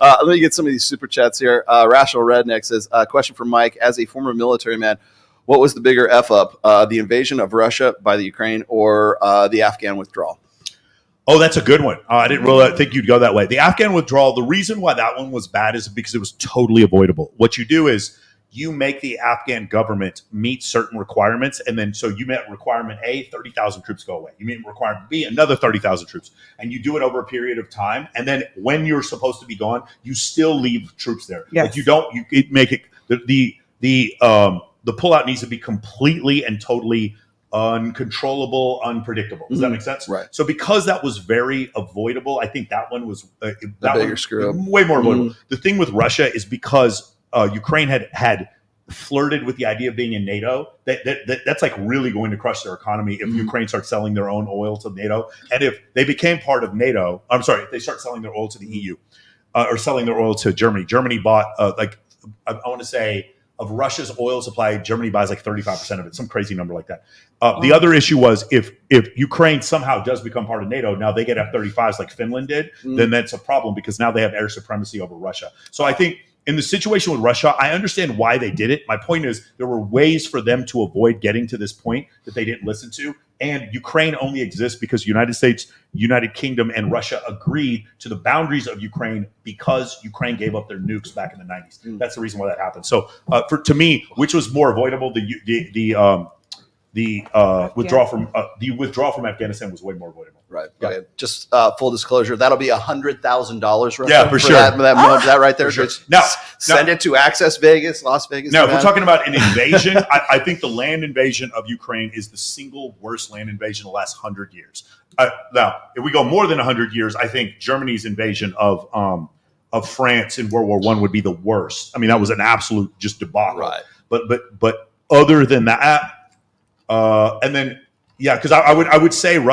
Let me get some of these super chats here. Rational Redneck says, question for Mike. As a former military man, what was the bigger F up, the invasion of Russia by the Ukraine or the Afghan withdrawal? Oh, that's a good one. I didn't really think you'd go that way. The Afghan withdrawal, the reason why that one was bad is because it was totally avoidable. What you do is you make the Afghan government meet certain requirements, and then so you met requirement A, 30,000 troops go away. You meet requirement B, another 30,000 troops, and you do it over a period of time. And then when you're supposed to be gone, you still leave troops there. Yes. Like you don't, you make it the pullout needs to be completely and totally uncontrollable, unpredictable. Does that make sense? Right. So because that was very avoidable, I think that one was bigger screw up. way more avoidable. The thing with Russia is because Ukraine had flirted with the idea of being in NATO, that's like really going to crush their economy if Ukraine starts selling their own oil to NATO. And if they became part of NATO, if they start selling their oil to the EU or selling their oil to Germany. Germany bought I want to say of Russia's oil supply, Germany buys like 35% of it, some crazy number like that. The other issue was if Ukraine somehow does become part of NATO, now they get F-35s like Finland did, then that's a problem because now they have air supremacy over Russia. So I think in the situation with Russia, I understand why they did it. My point is there were ways for them to avoid getting to this point that they didn't listen to. And Ukraine only exists because United States, United Kingdom, and Russia agreed to the boundaries of Ukraine because Ukraine gave up their nukes back in the 90s. That's the reason why that happened. So to me, which was more avoidable, the withdrawal from Afghanistan was way more avoidable. Right. Okay. Just full disclosure, that'll be $100,000. Yeah, for sure. That right there. Sure. Now, send it to Access Vegas, Las Vegas. Now, if we're talking about an invasion, I think the land invasion of Ukraine is the single worst land invasion in the last 100 years. Now, if we go more than 100 years, I think Germany's invasion of France in World War I would be the worst. I mean, that was an absolute just debacle. Right. But other than that, and then. Yeah, because I would say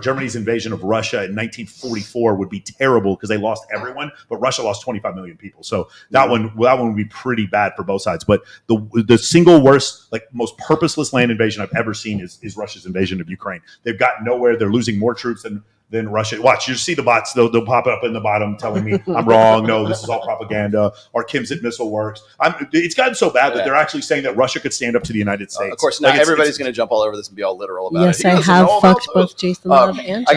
Germany's invasion of Russia in 1944 would be terrible because they lost everyone, but Russia lost 25 million people. So that one would be pretty bad for both sides. But the single worst, like most purposeless land invasion I've ever seen is Russia's invasion of Ukraine. They've gotten nowhere. They're losing more troops than Russia. Watch, you see the bots. They'll pop up in the bottom telling me I'm wrong. No, this is all propaganda. Our Kimsit missile works. It's gotten so bad that they're actually saying that Russia could stand up to the United States. Of course, now everybody's going to jump all over this and be all literal about it. Yes, I have fucked both Jason Love and